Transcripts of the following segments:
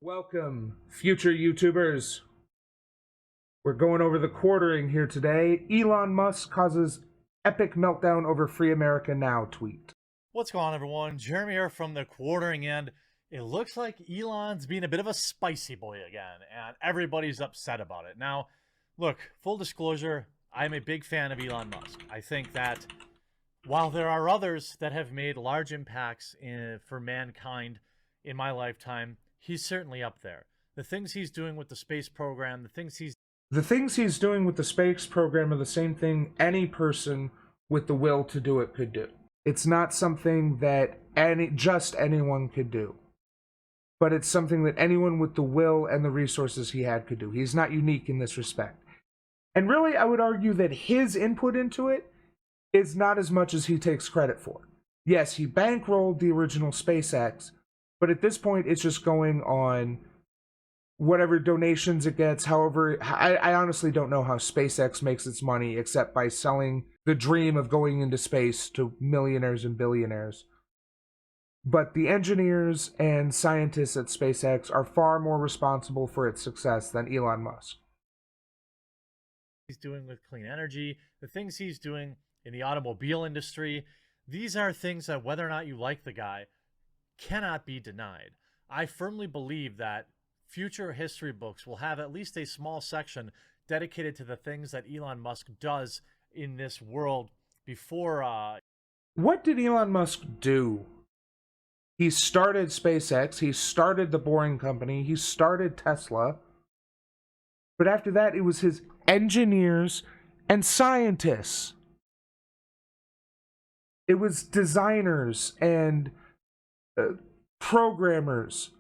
Welcome, future YouTubers. We're going over the quartering here today. Elon Musk causes epic meltdown over Free America Now tweet. What's going on, everyone? Jeremy here from the quartering end. It looks like Elon's being a bit of a spicy boy again, and everybody's upset about it. Now, look, full disclosure, I'm a big fan of Elon Musk. I think that while there are others that have made large impacts for mankind in my lifetime, he's certainly up there. The things he's doing with the space program, the things he's doing with the space program are the same thing any person with the will to do it could do. It's not something that just anyone could do. But it's something that anyone with the will and the resources he had could do. He's not unique in this respect. And really, I would argue that his input into it is not as much as he takes credit for. Yes, he bankrolled the original SpaceX, but at this point, it's just going on whatever donations it gets. However, I honestly don't know how SpaceX makes its money except by selling the dream of going into space to millionaires and billionaires. But the engineers and scientists at SpaceX are far more responsible for its success than Elon Musk. He's doing with clean energy, the things he's doing in the automobile industry, these are things that, whether or not you like the guy, cannot be denied. I firmly believe that future history books will have at least a small section dedicated to the things that Elon Musk does in this world before. What did Elon Musk do? He started SpaceX, he started the Boring Company, he started Tesla. But after that, it was his engineers and scientists. It was designers and programmers.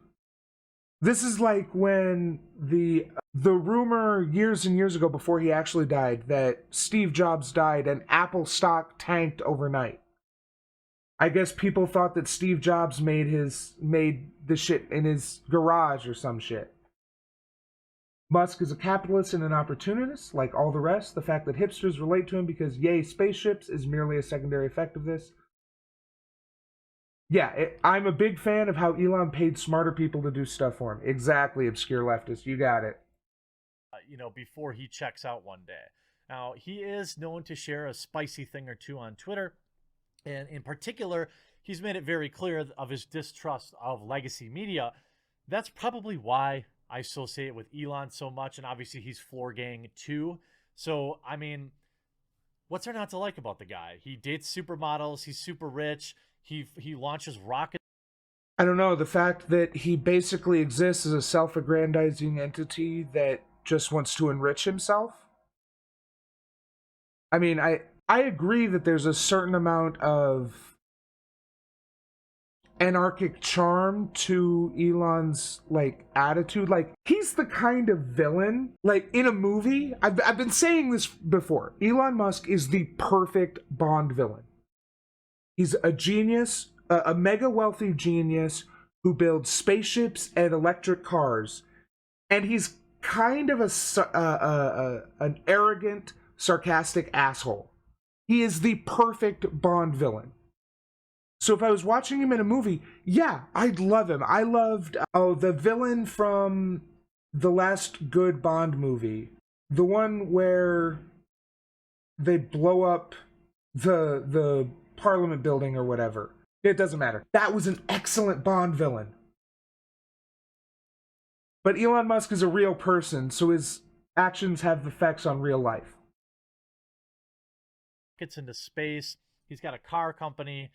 This is like when the rumor years and years ago, before he actually died, that Steve Jobs died and Apple stock tanked overnight. I guess people thought that Steve Jobs made the shit in his garage or some shit. Musk is a capitalist and an opportunist, like all the rest. The fact that hipsters relate to him because, yay, spaceships is merely a secondary effect of this. Yeah, I'm a big fan of how Elon paid smarter people to do stuff for him. Exactly, obscure leftist. You got it. Before he checks out one day. Now, he is known to share a spicy thing or two on Twitter. And in particular, he's made it very clear of his distrust of legacy media. That's probably why I associate with Elon so much. And obviously, he's floor gang too. So, I mean, what's there not to like about the guy? He dates supermodels. He's super rich. He launches rockets. I don't know. The fact that he basically exists as a self-aggrandizing entity that just wants to enrich himself. I mean, I agree that there's a certain amount of anarchic charm to Elon's attitude. He's the kind of villain, in a movie. I've been saying this before. Elon Musk is the perfect Bond villain. He's a genius, a mega wealthy genius who builds spaceships and electric cars, and he's kind of an arrogant, sarcastic asshole. He is the perfect Bond villain. So if I was watching him in a movie, yeah, I'd love him. I loved the villain from the last good Bond movie. The one where they blow up the Parliament building or whatever. It doesn't matter. That was an excellent Bond villain. But Elon Musk is a real person, so his actions have effects on real life. Gets into space. He's got a car company.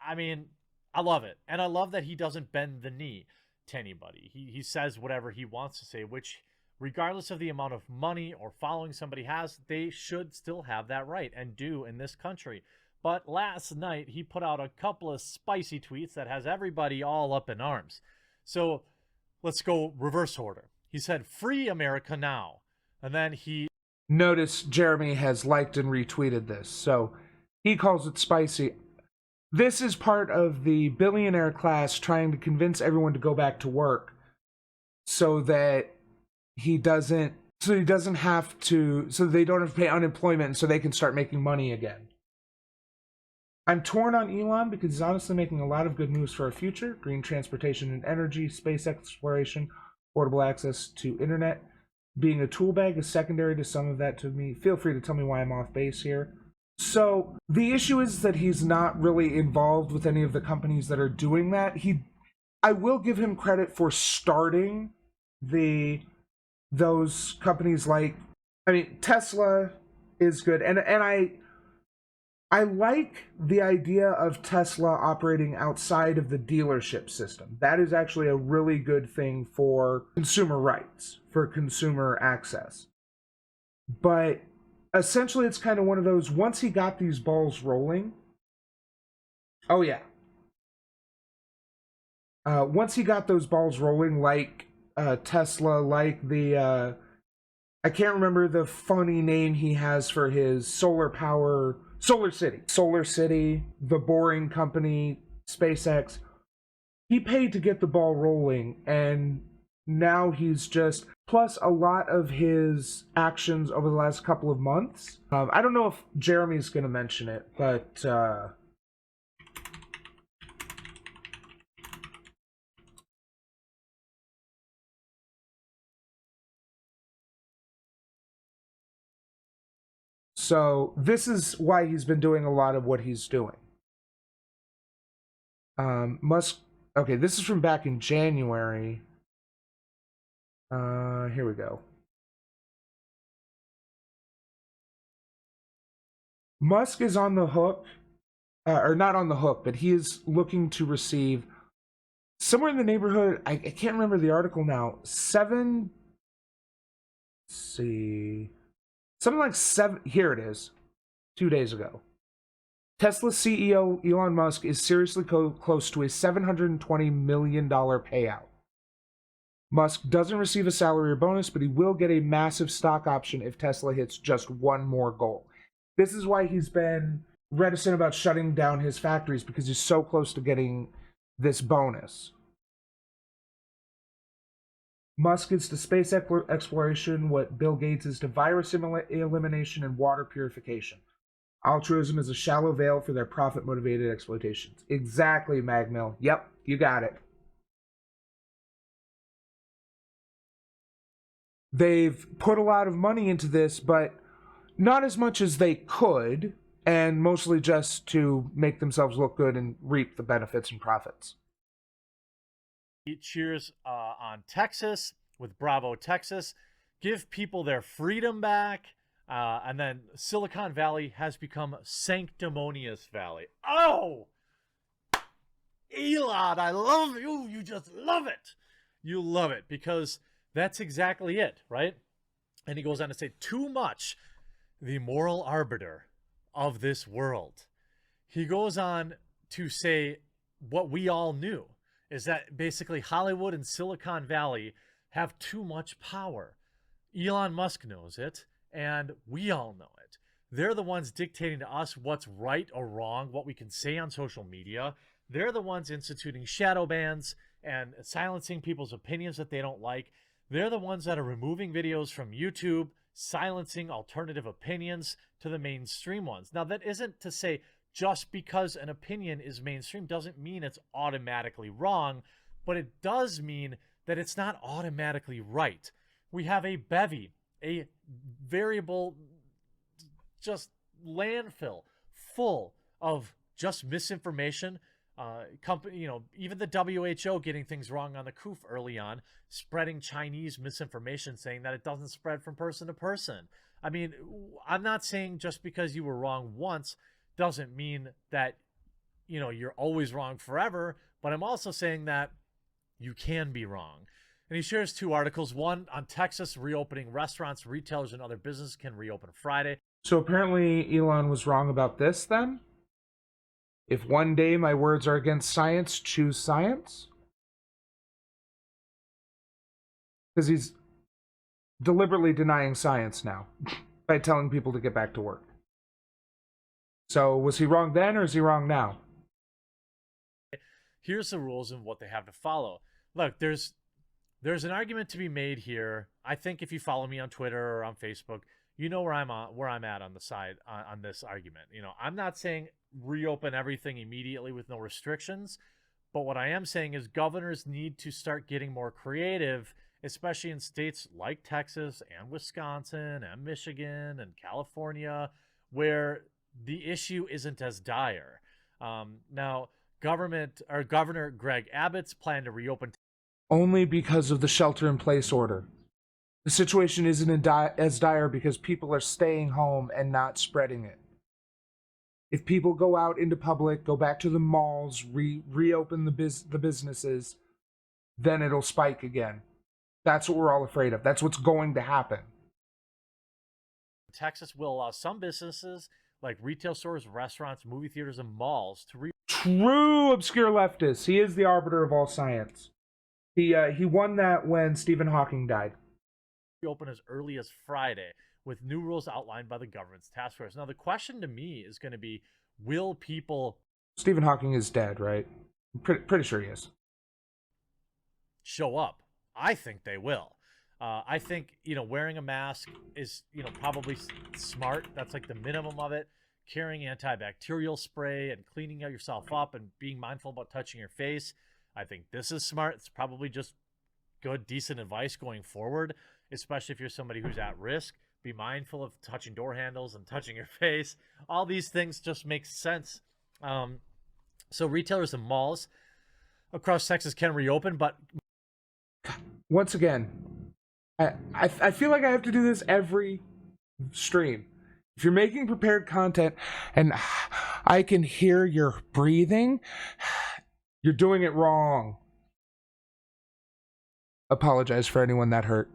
I mean, I love it. And I love that he doesn't bend the knee to anybody. He says whatever he wants to say, which, regardless of the amount of money or following somebody has, they should still have that right and do in this country. But last night, he put out a couple of spicy tweets that has everybody all up in arms. So let's go reverse order. He said, "Free America now." And then he... Notice Jeremy has liked and retweeted this, so he calls it spicy. This is part of the billionaire class trying to convince everyone to go back to work so that they don't have to pay unemployment and so they can start making money again. I'm torn on Elon because he's honestly making a lot of good moves for our future. Green transportation and energy, space exploration, portable access to internet. Being a tool bag is secondary to some of that to me. Feel free to tell me why I'm off base here. So the issue is that he's not really involved with any of the companies that are doing that. I will give him credit for starting those companies like, I mean, Tesla is good, and I like the idea of Tesla operating outside of the dealership system. That is actually a really good thing for consumer rights, for consumer access. But essentially, it's kind of one of those, once he got these balls rolling, oh yeah. Once he got those balls rolling, like Tesla, like I can't remember the funny name he has for his solar power, Solar City, the Boring Company, SpaceX. He paid to get the ball rolling, and now he's just, plus a lot of his actions over the last couple of months. I don't know if Jeremy's going to mention it, but so this is why he's been doing a lot of what he's doing. Musk. Okay, this is from back in January. Here we go. Musk is on the hook, or not on the hook, but he is looking to receive somewhere in the neighborhood. I can't remember the article now. Let's see, something like seven. Here it is. 2 days ago. Tesla CEO Elon Musk is seriously close to a $720 million payout. Musk doesn't receive a salary or bonus, but he will get a massive stock option if Tesla hits just one more goal. This is why he's been reticent about shutting down his factories, because he's so close to getting this bonus. Musk is to space exploration what Bill Gates is to virus elimination and water purification. Altruism is a shallow veil for their profit-motivated exploitations. Exactly, Magmill. Yep, you got it. They've put a lot of money into this, but not as much as they could, and mostly just to make themselves look good and reap the benefits and profits. Cheers on Texas with Bravo, Texas. Give people their freedom back. And then Silicon Valley has become Sanctimonious Valley. Oh! Elon, I love you. You just love it. You love it because that's exactly it, right? And he goes on to say, too much, the moral arbiter of this world. He goes on to say what we all knew, is that basically Hollywood and Silicon Valley have too much power. Elon Musk knows it, and we all know it. They're the ones dictating to us what's right or wrong, what we can say on social media. They're the ones instituting shadow bans and silencing people's opinions that they don't like. They're the ones that are removing videos from YouTube, silencing alternative opinions to the mainstream ones. Now, that isn't to say just because an opinion is mainstream doesn't mean it's automatically wrong, but it does mean that it's not automatically right. We have a bevy, a variable, just landfill full of just misinformation. Even the WHO getting things wrong on the coof early on, spreading Chinese misinformation, saying that it doesn't spread from person to person. I mean, I'm not saying just because you were wrong once doesn't mean that, you're always wrong forever, but I'm also saying that you can be wrong. And he shares 2 articles, one on Texas reopening restaurants, retailers, and other businesses can reopen Friday. So apparently Elon was wrong about this then? If one day my words are against science, choose science? Because he's deliberately denying science now by telling people to get back to work. So was he wrong then, or is he wrong now? Here's the rules and what they have to follow. Look, there's an argument to be made here. I think if you follow me on Twitter or on Facebook, you know where I'm at on the side on this argument. I'm not saying reopen everything immediately with no restrictions, but what I am saying is governors need to start getting more creative especially in states like Texas and Wisconsin and Michigan and California, where the issue isn't as dire. Now, Governor Greg Abbott's plan to reopen only because of the shelter-in-place order. The situation isn't as dire because people are staying home and not spreading it. If people go out into public, go back to the malls, reopen the businesses, then it'll spike again. That's what we're all afraid of. That's what's going to happen. Texas will allow some businesses like retail stores, restaurants, movie theaters, and malls to True obscure leftist. He is the arbiter of all science. He won that when Stephen Hawking died. reopen as early as Friday, with new rules outlined by the government's task force. Now, the question to me is going to be, will people... Stephen Hawking is dead, right? Pretty sure he is. Show up? I think they will. I think, wearing a mask is, probably smart. That's like the minimum of it. Carrying antibacterial spray and cleaning yourself up and being mindful about touching your face. I think this is smart. It's probably just good, decent advice going forward, especially if you're somebody who's at risk. Be mindful of touching door handles and touching your face. All these things just make sense. So retailers and malls across Texas can reopen, but once again, I feel like I have to do this every stream. If you're making prepared content and I can hear your breathing, you're doing it wrong. Apologize for anyone that hurt.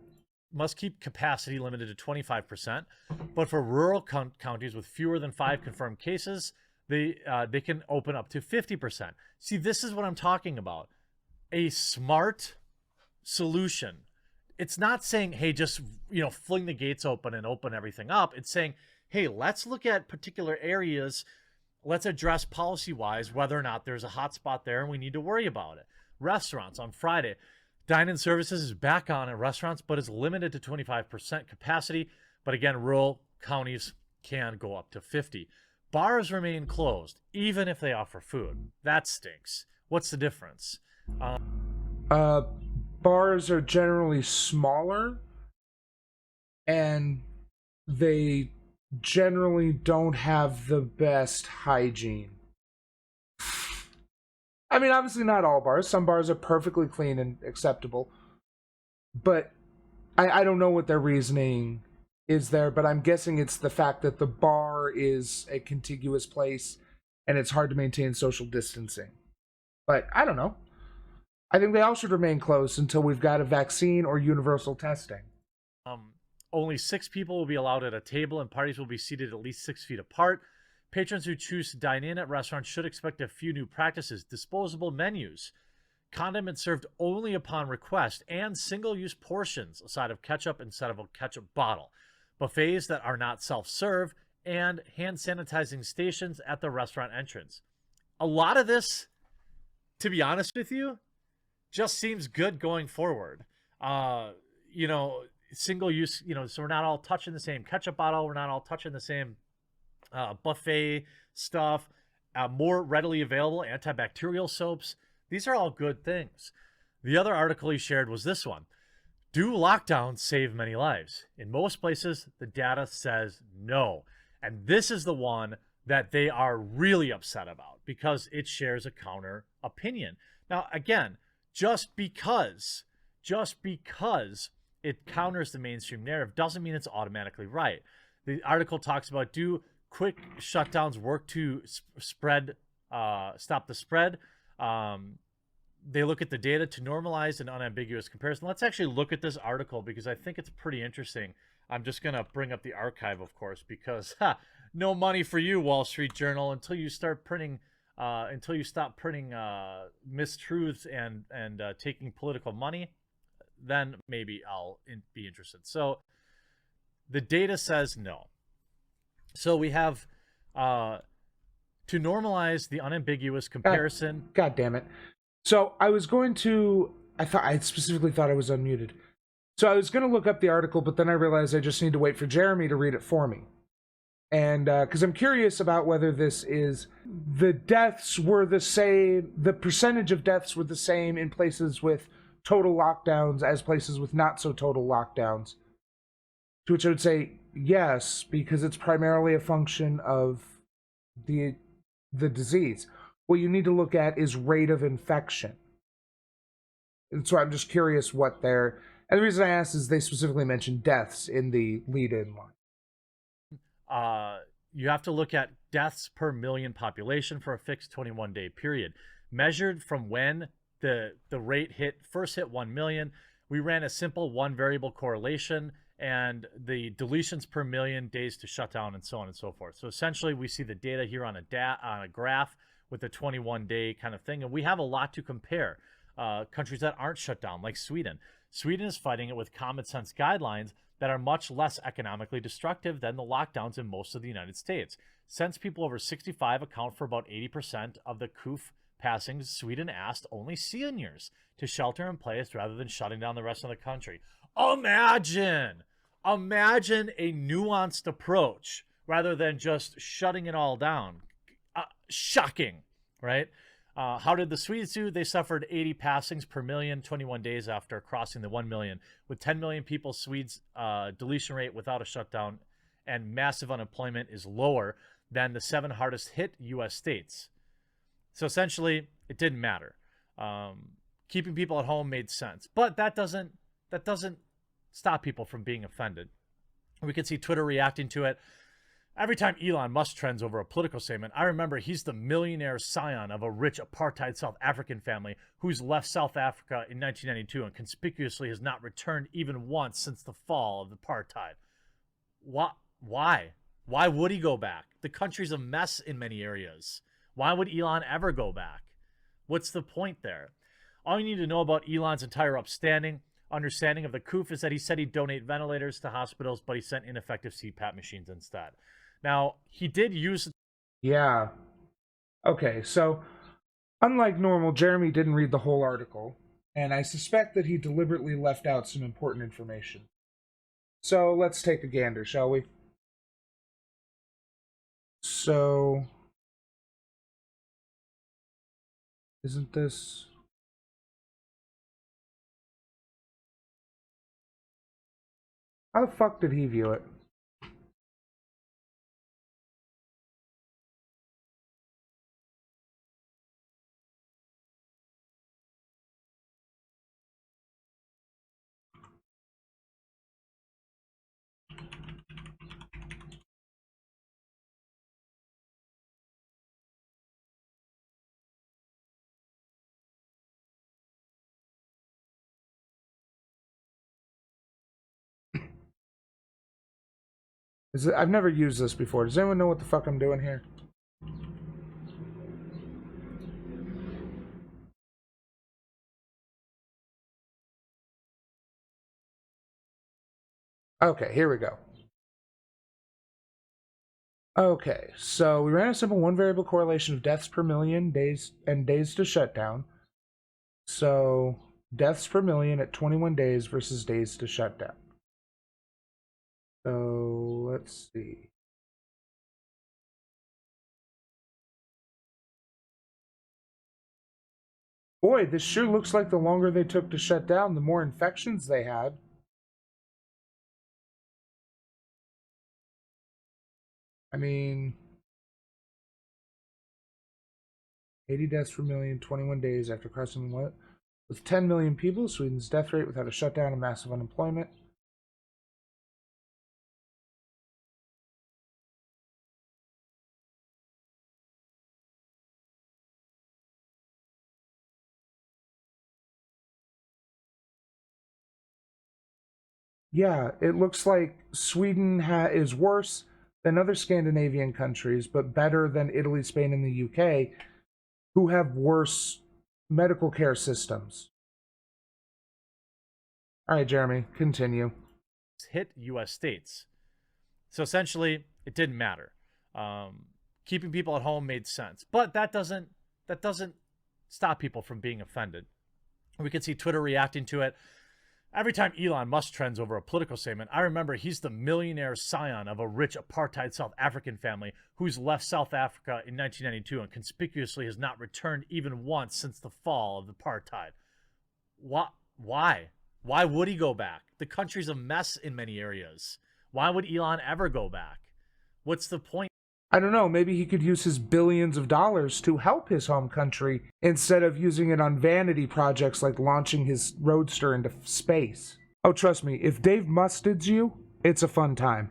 Must keep capacity limited to 25%, but for rural counties with fewer than 5 confirmed cases, they can open up to 50%. See, this is what I'm talking about. A smart solution. It's not saying, hey, just fling the gates open and open everything up. It's saying, hey, let's look at particular areas. Let's address policy-wise whether or not there's a hot spot there and we need to worry about it. Restaurants on Friday. Dine-in services is back on at restaurants, but is limited to 25% capacity. But again, rural counties can go up to 50%. Bars remain closed, even if they offer food. That stinks. What's the difference? Bars are generally smaller, and they generally don't have the best hygiene. I mean, obviously not all bars. Some bars are perfectly clean and acceptable. But I don't know what their reasoning is there, but I'm guessing it's the fact that the bar is a contiguous place and it's hard to maintain social distancing. But I don't know. I think they all should remain closed until we've got a vaccine or universal testing. Only 6 people will be allowed at a table, and parties will be seated at least 6 feet apart. Patrons who choose to dine in at restaurants should expect a few new practices. Disposable menus, condiments served only upon request, and single-use portions, a side of ketchup instead of a ketchup bottle. Buffets that are not self-serve, and hand sanitizing stations at the restaurant entrance. A lot of this, to be honest with you, just seems good going forward. Single use, so we're not all touching the same ketchup bottle. We're not all touching the same buffet stuff. More readily available antibacterial soaps. These are all good things. The other article he shared was this one. Do lockdowns save many lives? In most places, the data says no. And this is the one that they are really upset about because it shares a counter opinion. Now, again, just because it counters the mainstream narrative doesn't mean it's automatically right. The article talks about, do quick shutdowns work to stop the spread? They look at the data to normalize an unambiguous comparison. Let's actually look at this article because I think it's pretty interesting. I'm just going to bring up the archive, of course, because no money for you, Wall Street Journal, until you start printing until you stop printing mistruths and taking political money, then maybe I'll be interested. So the data says no. So we have to normalize the unambiguous comparison. God damn it. So I specifically thought I was unmuted. So I was going to look up the article, but then I realized I just need to wait for Jeremy to read it for me. And because I'm curious about whether this is the deaths were the same, the percentage of deaths were the same in places with total lockdowns as places with not so total lockdowns. To which I would say yes, because it's primarily a function of the the disease. What you need to look at is rate of infection. And so I'm just curious what they're. And the reason I asked is they specifically mentioned deaths in the lead-in line. You have to look at deaths per million population for a fixed 21-day period, measured from when the rate first hit 1 million. We ran a simple one variable correlation and the deletions per million days to shut down and so on and so forth. So essentially, we see the data here on a graph with a 21-day kind of thing, and we have a lot to compare. Countries that aren't shut down, like Sweden. Sweden is fighting it with common sense guidelines that are much less economically destructive than the lockdowns in most of the United States. Since people over 65 account for about 80% of the COOF passings, Sweden asked only seniors to shelter in place rather than shutting down the rest of the country. Imagine a nuanced approach rather than just shutting it all down. Shocking, right? How did the Swedes do? They suffered 80 passings per million 21 days after crossing the 1 million. With 10 million people, Swedes' deletion rate without a shutdown and massive unemployment is lower than the 7 hardest hit U.S. states. So essentially, it didn't matter. Keeping people at home made sense, but that doesn't stop people from being offended. We could see Twitter reacting to it. Every time Elon Musk trends over a political statement, I remember he's the millionaire scion of a rich apartheid South African family who's left South Africa in 1992 and conspicuously has not returned even once since the fall of apartheid. Why? Why would he go back? The country's a mess in many areas. Why would Elon ever go back? What's the point there? All you need to know about Elon's entire understanding of the COOF is that he said he'd donate ventilators to hospitals, but he sent ineffective CPAP machines instead. Now, he did use... Yeah. Okay, so unlike normal, Jeremy didn't read the whole article, and I suspect that he deliberately left out some important information. So let's take a gander, shall we? So... Isn't this... How the fuck did he view it? I've never used this before. Does anyone know what the fuck I'm doing here? Okay, here we go. Okay, so we ran a simple one variable correlation of deaths per million days and days to shutdown. So deaths per million at 21 days versus days to shutdown. So let's see. Boy, this sure looks like the longer they took to shut down, the more infections they had. I mean, 80 deaths per million, 21 days after crossing what? With 10 million people, Sweden's death rate without a shutdown and massive unemployment. Yeah, it looks like Sweden is worse than other Scandinavian countries, but better than Italy, Spain, and the UK, who have worse medical care systems. All right, Jeremy, continue. Hit U.S. states. So essentially, it didn't matter. Keeping people at home made sense, but that doesn't stop people from being offended. We could see Twitter reacting to it. Every time Elon Musk trends over a political statement, I remember he's the millionaire scion of a rich apartheid South African family who's left South Africa in 1992 and conspicuously has not returned even once since the fall of apartheid. Why? Why would he go back? The country's a mess in many areas. Why would Elon ever go back? What's the point? I don't know, maybe he could use his billions of dollars to help his home country instead of using it on vanity projects like launching his roadster into space. Oh, trust me, if Dave musteds you, it's a fun time.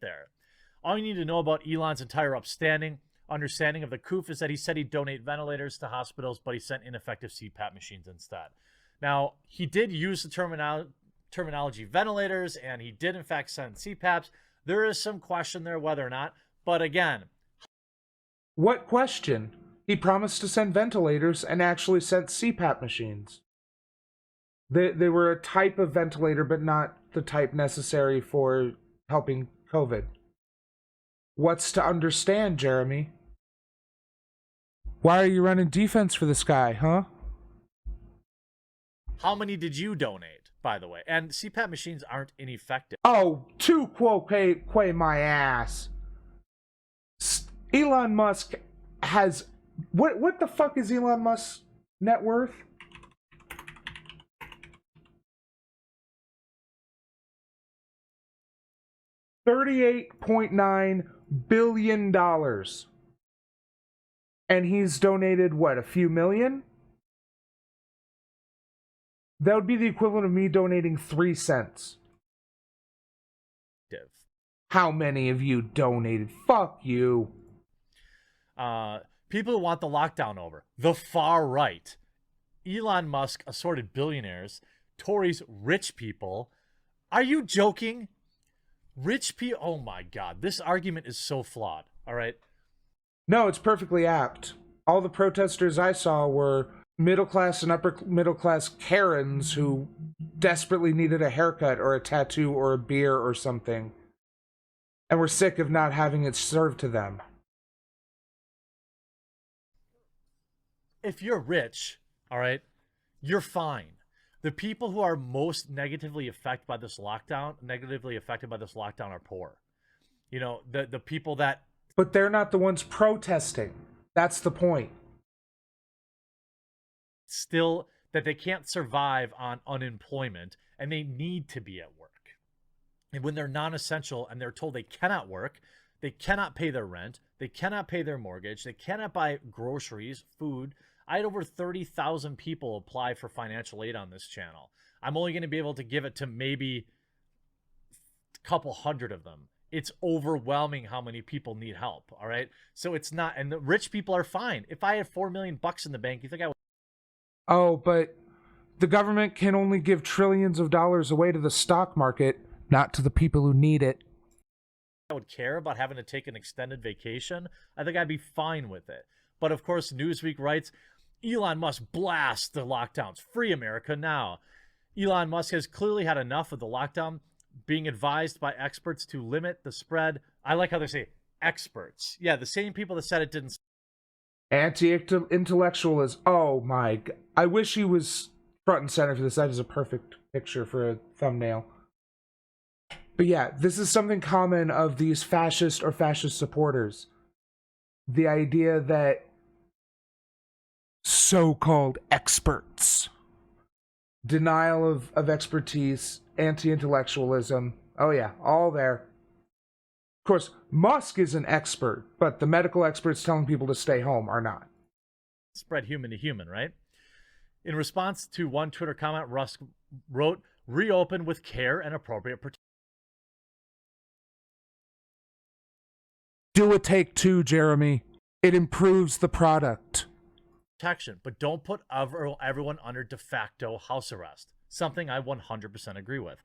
There. All you need to know about Elon's entire understanding of the coup is that he said he'd donate ventilators to hospitals, but he sent ineffective CPAP machines instead. Now, he did use the terminology ventilators, and he did in fact send CPAPs. There is some question there whether or not, but again. What question? He promised to send ventilators and actually sent CPAP machines. They were a type of ventilator, but not the type necessary for helping COVID. What's to understand, Jeremy? Why are you running defense for this guy, huh? How many did you donate, by the way? And CPAP machines aren't ineffective. Oh, two quay my ass. Elon Musk has... What the fuck is Elon Musk's net worth? $38.9 billion. And he's donated, what, a few million? That would be the equivalent of me donating 3 cents. How many of you donated? Fuck you. People who want the lockdown over. The far right. Elon Musk, assorted billionaires. Tories, rich people. Are you joking? Rich people? Oh my God. This argument is so flawed. All right? No, it's perfectly apt. All the protesters I saw were middle-class and upper-middle-class Karens who desperately needed a haircut or a tattoo or a beer or something, and were sick of not having it served to them. If you're rich, all right, you're fine. The people who are most negatively affected by this lockdown are poor. You know, the people that... But they're not the ones protesting. That's the point. Still, that they can't survive on unemployment and they need to be at work. And when they're non-essential and they're told they cannot work, they cannot pay their rent, they cannot pay their mortgage, they cannot buy groceries, food. I had over 30,000 people apply for financial aid on this channel. I'm only going to be able to give it to maybe a couple hundred of them. It's overwhelming how many people need help, all right? So it's not, and the rich people are fine. If I had $4 million in the bank, you think I would? Oh, but the government can only give trillions of dollars away to the stock market, not to the people who need it. I would care about having to take an extended vacation. I think I'd be fine with it. But of course, Newsweek writes, Elon Musk blasts the lockdowns. Free America now. Elon Musk has clearly had enough of the lockdown, being advised by experts to limit the spread. I like how they say experts. Yeah, the same people that said it didn't. Anti-intellectualism. Oh my God. I wish he was front and center for this. That is a perfect picture for a thumbnail. But yeah, this is something common of these fascist or fascist supporters. The idea that so-called experts, denial of expertise, anti-intellectualism. Oh yeah, all there. Of course, Musk is an expert, but the medical experts telling people to stay home are not. Spread human to human, right? In response to one Twitter comment, Musk wrote, reopen with care and appropriate protection. Do a take two, Jeremy. It improves the product. But don't put everyone under de facto house arrest. Something I 100% agree with.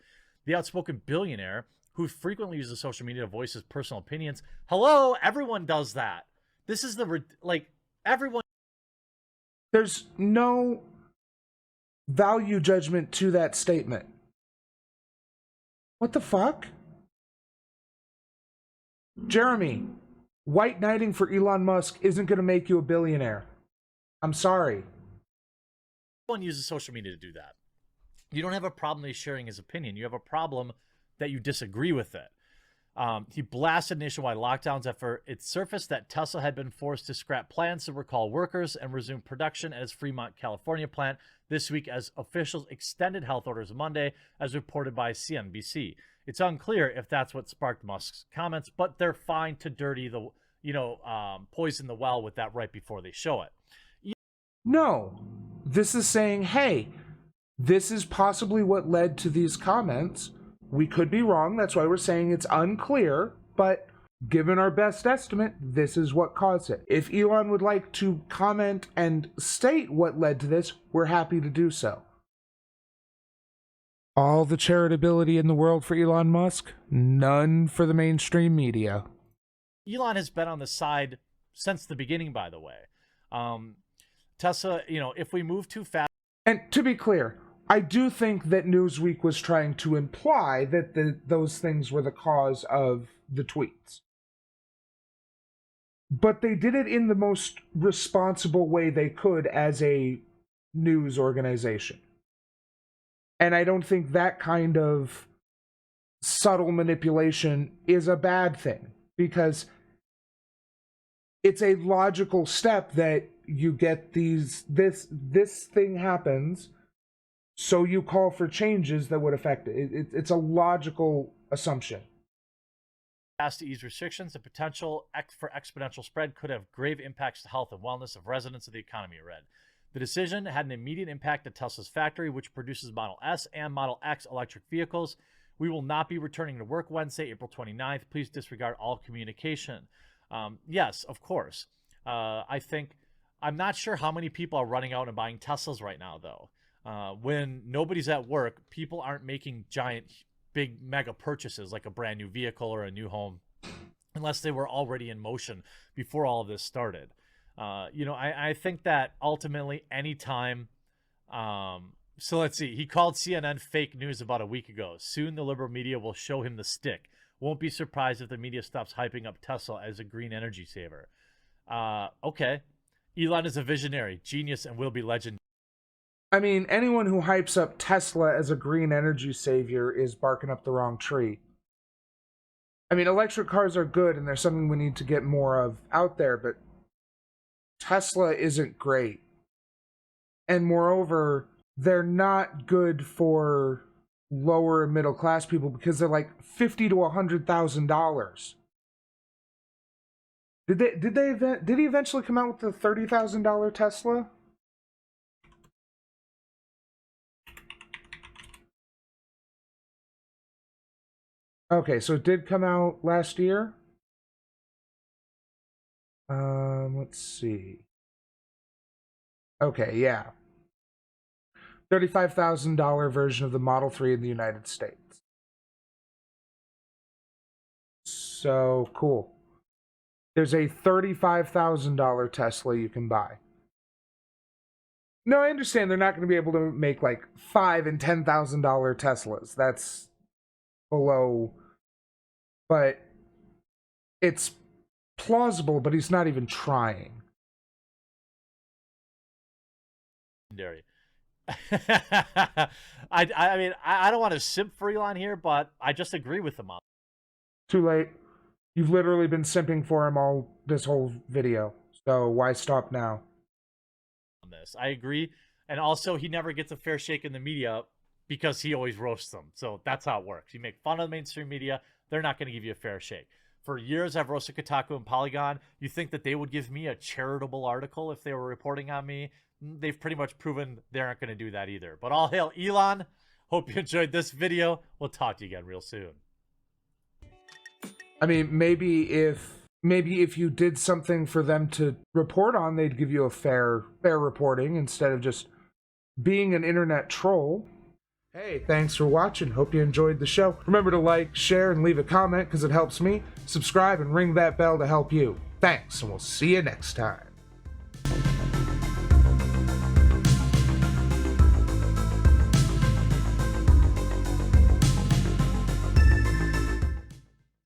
The outspoken billionaire who frequently uses social media to voice his personal opinions. Hello, everyone does that. This is everyone. There's no value judgment to that statement. What the fuck? Jeremy, white knighting for Elon Musk isn't going to make you a billionaire. I'm sorry. Everyone uses social media to do that. You don't have a problem with sharing his opinion. You have a problem that you disagree with it. He blasted nationwide lockdowns after it surfaced that Tesla had been forced to scrap plans to recall workers and resume production at its Fremont, California plant this week as officials extended health orders Monday, as reported by CNBC. It's unclear if that's what sparked Musk's comments, but they're fine to dirty the, poison the well with that right before they show it. No, this is saying, hey, this is possibly what led to these comments. We could be wrong. That's why we're saying it's unclear, but given our best estimate, this is what caused it. If Elon would like to comment and state what led to this, we're happy to do so. All the charitability in the world for Elon Musk, none for the mainstream media. Elon has been on the side since the beginning, by the way. Tesla, if we move too fast. And to be clear, I do think that Newsweek was trying to imply that those things were the cause of the tweets. But they did it in the most responsible way they could as a news organization. And I don't think that kind of subtle manipulation is a bad thing, because it's a logical step that you get this thing happens, so you call for changes that would affect it. It's a logical assumption. To ease restrictions, the potential for exponential spread could have grave impacts to health and wellness of residents of the economy, read. The decision had an immediate impact at Tesla's factory, which produces Model S and Model X electric vehicles. We will not be returning to work Wednesday, April 29th. Please disregard all communication. Yes, of course. I'm not sure how many people are running out and buying Teslas right now, though. When nobody's at work, people aren't making giant, big, mega purchases like a brand new vehicle or a new home, unless they were already in motion before all of this started. I think that ultimately anytime, so let's see, he called CNN fake news about a week ago. Soon the liberal media will show him the stick. Won't be surprised if the media stops hyping up Tesla as a green energy saver. Okay. Elon is a visionary, genius, and will be legendary. I mean, anyone who hypes up Tesla as a green energy savior is barking up the wrong tree. I mean, electric cars are good, and they're something we need to get more of out there, but Tesla isn't great. And moreover, they're not good for lower and middle class people because they're like $50,000 to $100,000. Did he eventually come out with the $30,000 Tesla? Okay, so it did come out last year. Let's see. Okay, yeah. $35,000 version of the Model 3 in the United States. So, cool. There's a $35,000 Tesla you can buy. No, I understand they're not going to be able to make like $5,000 and $10,000 Teslas. That's below. But it's plausible, but he's not even trying. I mean, I don't want to simp for Elon here, but I just agree with him on. Too late. You've literally been simping for him all this whole video, so why stop now? On this, I agree, and also he never gets a fair shake in the media because he always roasts them. So that's how it works. You make fun of the mainstream media, they're not going to give you a fair shake. For years, I've roasted Kotaku and Polygon. You think that they would give me a charitable article if they were reporting on me? They've pretty much proven they aren't going to do that either. But all hail Elon. Hope you enjoyed this video. We'll talk to you again real soon. I mean, maybe if you did something for them to report on, they'd give you a fair reporting instead of just being an internet troll. Hey, thanks for watching. Hope you enjoyed the show. Remember to like, share, and leave a comment because it helps me. Subscribe and ring that bell to help you. Thanks, and we'll see you next time.